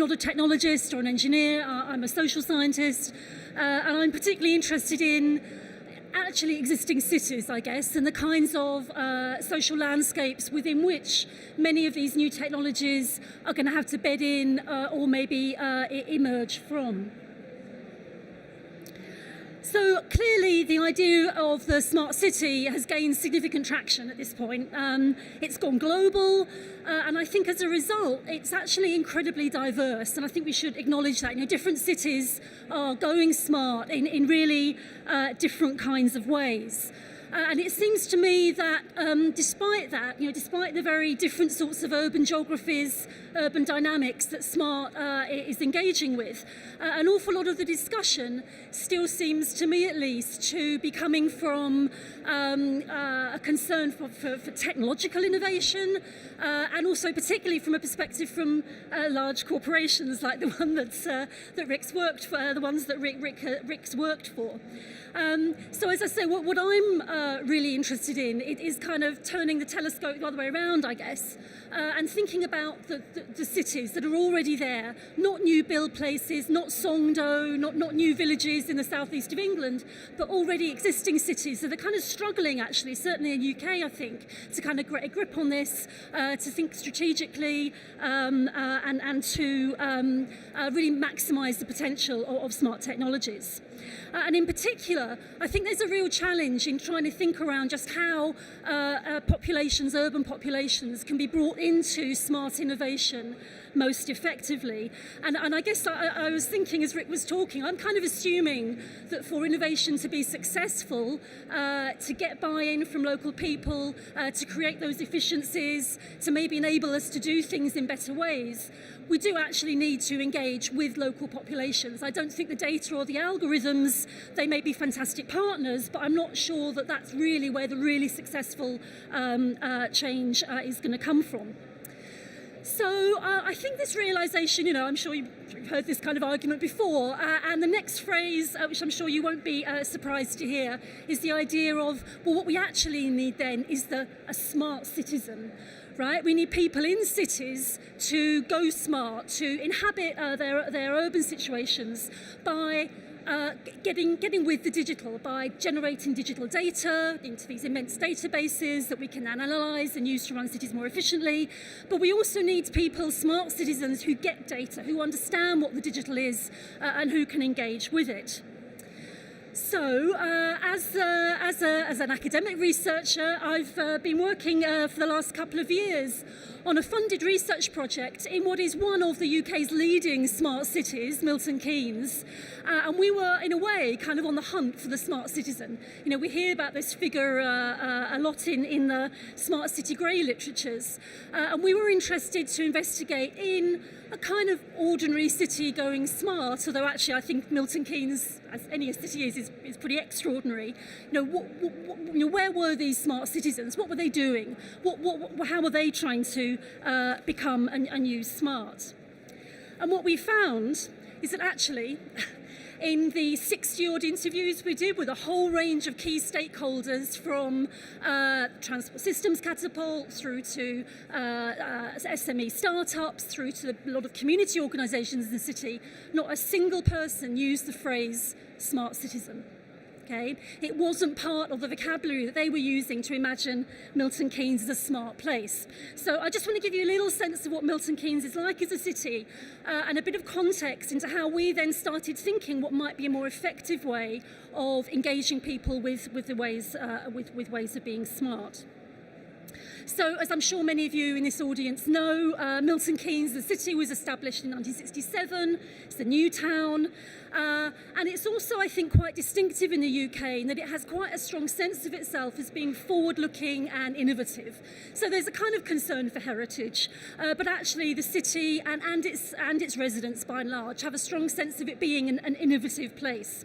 not a technologist or an engineer. I'm a social scientist, and I'm particularly interested in actually existing cities, I guess, and the kinds of social landscapes within which many of these new technologies are going to have to bed in or maybe emerge from. So clearly the idea of the smart city has gained significant traction at this point. It's gone global, and I think as a result it's actually incredibly diverse, and I think we should acknowledge that. Different cities are going smart in really different kinds of ways. And it seems to me that despite that, despite the very different sorts of urban geographies, urban dynamics that smart is engaging with, an awful lot of the discussion still seems, to me at least, to be coming from a concern for technological innovation, and also particularly from a perspective from large corporations like the one that Rick's worked for, the ones that Rick's worked for. So as I say, what I'm really interested in is kind of turning the telescope the other way around, I guess, and thinking about the cities that are already there, not new build places, not Songdo, not new villages in the southeast of England, but already existing cities that are kind of struggling, actually, certainly in the UK, I think, to kind of get a grip on this, to think strategically, and to really maximise the potential of smart technologies. And in particular, I think there's a real challenge in trying to think around just how populations, urban populations, can be brought into smart innovation most effectively. And I guess I was thinking as Rick was talking, I'm kind of assuming that for innovation to be successful, to get buy-in from local people, to create those efficiencies, to maybe enable us to do things in better ways, we do actually need to engage with local populations. I don't think the data or the algorithms, they may be fantastic partners, but I'm not sure that that's really where the really successful change is going to come from. So I think this realisation, I'm sure you've heard this kind of argument before, and the next phrase, which I'm sure you won't be surprised to hear, is the idea of, well, what we actually need then is a smart citizen. Right? We need people in cities to go smart, to inhabit their urban situations by getting with the digital, by generating digital data into these immense databases that we can then analyse and use to run cities more efficiently. But we also need people, smart citizens, who get data, who understand what the digital is, and who can engage with it. So, as an academic researcher, I've been working for the last couple of years on a funded research project in what is one of the UK's leading smart cities, Milton Keynes, and we were, in a way, kind of on the hunt for the smart citizen. We hear about this figure a lot in the smart city grey literatures, and we were interested to investigate in a kind of ordinary city going smart, although actually I think Milton Keynes, as any city is pretty extraordinary. Where were these smart citizens? What were they doing? How were they trying to become and use smart? And what we found is that actually, in the 60-odd interviews we did with a whole range of key stakeholders, from transport systems catapult through to SME startups, through to a lot of community organisations in the city, not a single person used the phrase smart citizen. Okay? It wasn't part of the vocabulary that they were using to imagine Milton Keynes as a smart place. So I just want to give you a little sense of what Milton Keynes is like as a city, and a bit of context into how we then started thinking what might be a more effective way of engaging people with ways of being smart. So, as I'm sure many of you in this audience know, Milton Keynes, the city, was established in 1967. It's a new town. And it's also, I think, quite distinctive in the UK in that it has quite a strong sense of itself as being forward-looking and innovative. So there's a kind of concern for heritage, but actually the city and its residents, by and large, have a strong sense of it being an innovative place.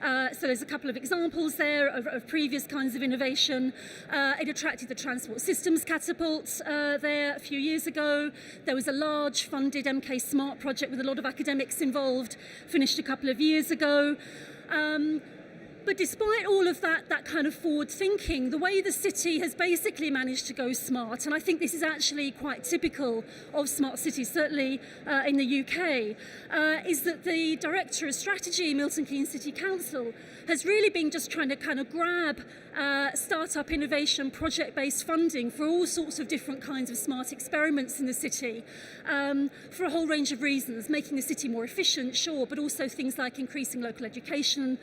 So there's a couple of examples there of previous kinds of innovation. It attracted the transport systems catapult there a few years ago. There was a large funded MK Smart project with a lot of academics involved, finished a couple of years ago. But despite all of that kind of forward thinking, the way the city has basically managed to go smart, and I think this is actually quite typical of smart cities, certainly in the UK, is that the Director of Strategy, Milton Keynes City Council, has really been just trying to kind of grab startup innovation project-based funding for all sorts of different kinds of smart experiments in the city for a whole range of reasons, making the city more efficient, sure, but also things like increasing local education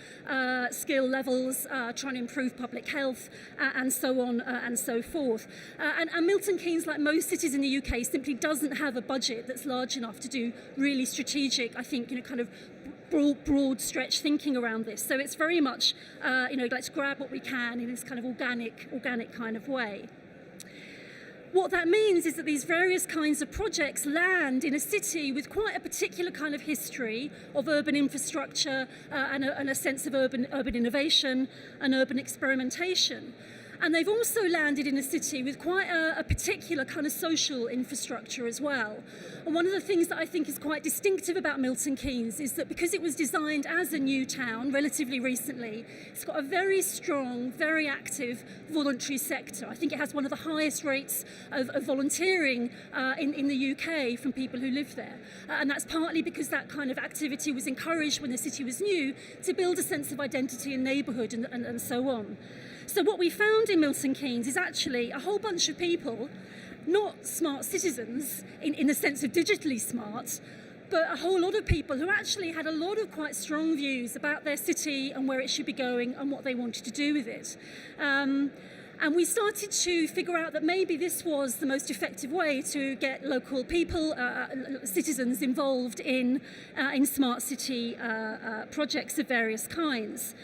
skill levels, trying to improve public health, and so on and so forth. And Milton Keynes, like most cities in the UK, simply doesn't have a budget that's large enough to do really strategic, I think, kind of broad stretch thinking around this. So it's very much, let's grab what we can in this kind of organic kind of way. What that means is that these various kinds of projects land in a city with quite a particular kind of history of urban infrastructure and a sense of urban innovation and urban experimentation. And they've also landed in a city with quite a particular kind of social infrastructure as well. And one of the things that I think is quite distinctive about Milton Keynes is that because it was designed as a new town relatively recently, it's got a very strong, very active voluntary sector. I think it has one of the highest rates of volunteering in the UK from people who live there. And that's partly because that kind of activity was encouraged when the city was new to build a sense of identity and neighbourhood and so on. So what we found in Milton Keynes is actually a whole bunch of people, not smart citizens in the sense of digitally smart, but a whole lot of people who actually had a lot of quite strong views about their city and where it should be going and what they wanted to do with it. And we started to figure out that maybe this was the most effective way to get local people, citizens involved in smart city projects of various kinds.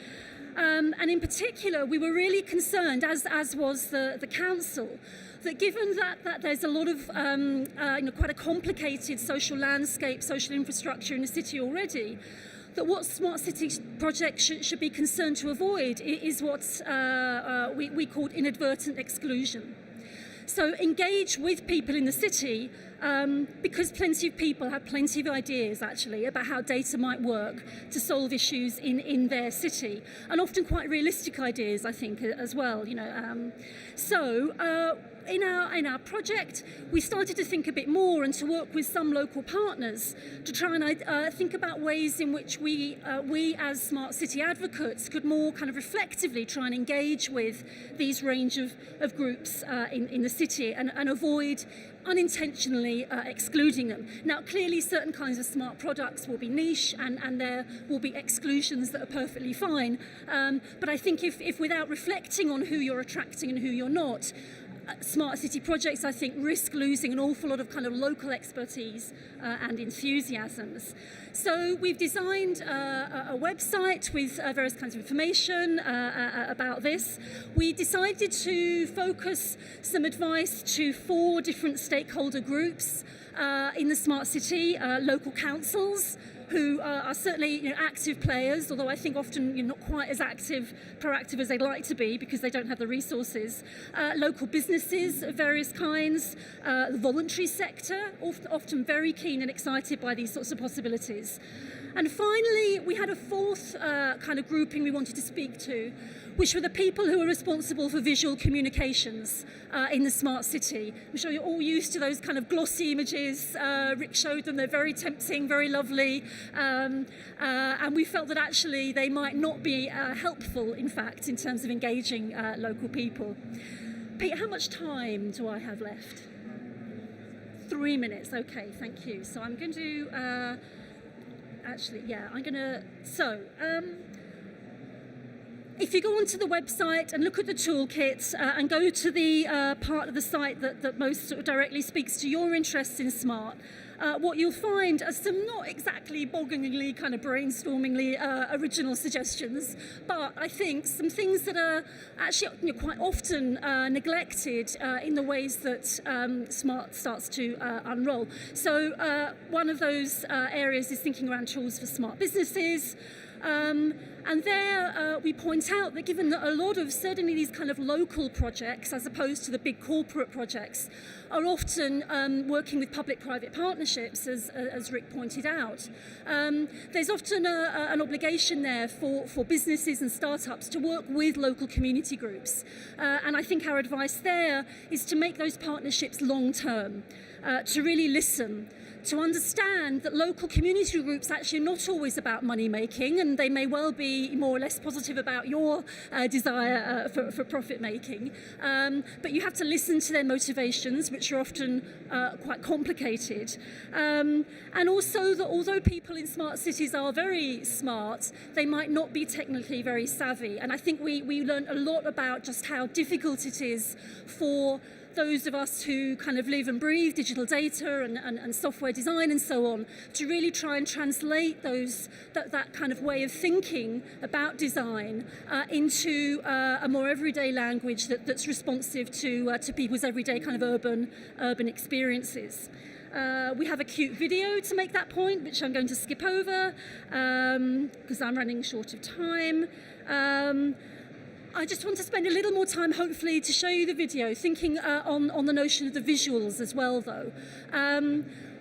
And in particular, we were really concerned, as was the council, that given that there's a lot of quite a complicated social landscape, social infrastructure in the city already, that what smart city projects should be concerned to avoid is what we called inadvertent exclusion. So engage with people in the city because plenty of people have plenty of ideas actually about how data might work to solve issues in their city, and often quite realistic ideas, I think, as well. In our project, we started to think a bit more and to work with some local partners to try and think about ways in which we as smart city advocates could more kind of reflectively try and engage with these range of groups in the city and avoid unintentionally excluding them. Now, clearly certain kinds of smart products will be niche and there will be exclusions that are perfectly fine. But I think if without reflecting on who you're attracting and who you're not, smart city projects, I think, risk losing an awful lot of kind of local expertise and enthusiasms. So we've designed a website with various kinds of information about this. We decided to focus some advice to 4 different stakeholder groups in the smart city, local councils, who are certainly active players, although I think often not quite as proactive as they'd like to be because they don't have the resources. Local businesses of various kinds, the voluntary sector, often very keen and excited by these sorts of possibilities. And finally, we had a 4th kind of grouping we wanted to speak to, which were the people who are responsible for visual communications in the smart city. I'm sure you're all used to those kind of glossy images. Rick showed them, they're very tempting, very lovely. And we felt that actually they might not be helpful, in fact, in terms of engaging local people. Pete, how much time do I have left? 3 minutes, okay, thank you. So I'm going to, if you go onto the website and look at the toolkit and go to the part of the site that most sort of directly speaks to your interests in smart, what you'll find are some not exactly bogglingly kind of brainstormingly original suggestions, but I think some things that are actually quite often neglected in the ways that smart starts to unroll. So one of those areas is thinking around tools for smart businesses. And there we point out that given that a lot of certainly these kind of local projects, as opposed to the big corporate projects, are often working with public-private partnerships, as Rick pointed out, there's often an obligation there for businesses and startups to work with local community groups. And I think our advice there is to make those partnerships long-term, to really listen, to understand that local community groups actually are not always about money making, and they may well be more or less positive about your desire for profit making. But you have to listen to their motivations, which are often quite complicated. And also that although people in smart cities are very smart, they might not be technically very savvy. And I think we learned a lot about just how difficult it is for those of us who kind of live and breathe digital data and software design and so on, to really try and translate that kind of way of thinking about design into a more everyday language that's responsive to people's everyday kind of urban experiences. We have a cute video to make that point, which I'm going to skip over because I'm running short of time. I just want to spend a little more time, hopefully, to show you the video, thinking on the notion of the visuals as well, though.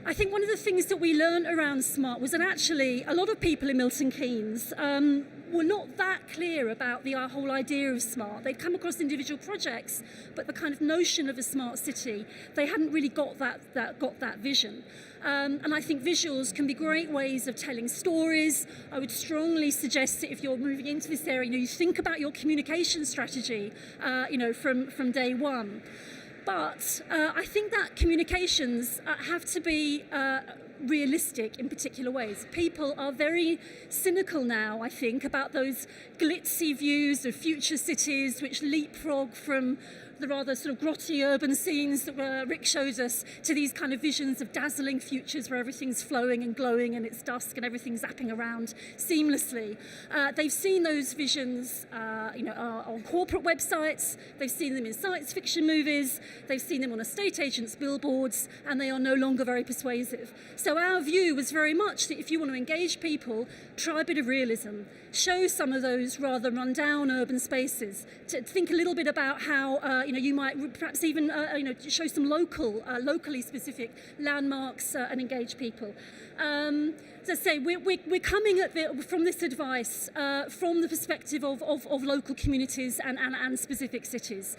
I think one of the things that we learned around smart was that actually a lot of people in Milton Keynes were not that clear about the whole idea of smart. They'd come across individual projects, but the kind of notion of a smart city, they hadn't really got that vision. And I think visuals can be great ways of telling stories. I would strongly suggest that if you're moving into this area, you think about your communication strategy, from day one. But I think that communications have to be realistic in particular ways. People are very cynical now, I think, about those glitzy views of future cities which leapfrog from the rather sort of grotty urban scenes that Rick showed us to these kind of visions of dazzling futures where everything's flowing and glowing and it's dusk and everything's zapping around seamlessly. They've seen those visions on corporate websites, they've seen them in science fiction movies, they've seen them on estate agents' billboards, and they are no longer very persuasive. So our view was very much that if you want to engage people, try a bit of realism. Show some of those rather run-down urban spaces. To think a little bit about how you might perhaps even show some locally specific landmarks and engage people. As I say, we're coming at from this advice from the perspective of local communities and specific cities.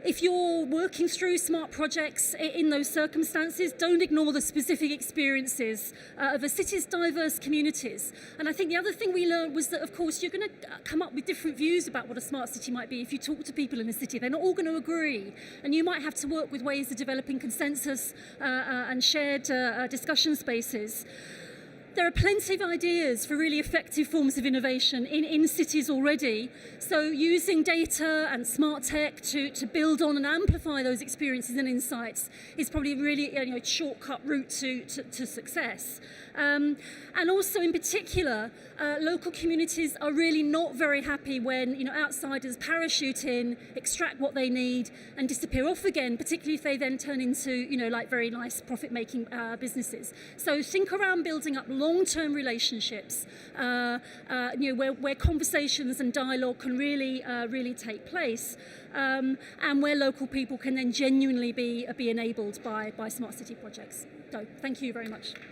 If you're working through smart projects in those circumstances, don't ignore the specific experiences of a city's diverse communities. And I think the other thing we learned was that, of course, you're going to come up with different views about what a smart city might be if you talk to people in a city. They're not all going to agree. And you might have to work with ways of developing consensus and shared discussion spaces. There are plenty of ideas for really effective forms of innovation in cities already. So using data and smart tech to build on and amplify those experiences and insights is probably really a shortcut route to success. And also in particular, local communities are really not very happy when outsiders parachute in, extract what they need and disappear off again, particularly if they then turn into like very nice profit-making businesses. So think around building up long-term relationships where conversations and dialogue can really take place, and where local people can then genuinely be enabled by smart city projects. So thank you very much.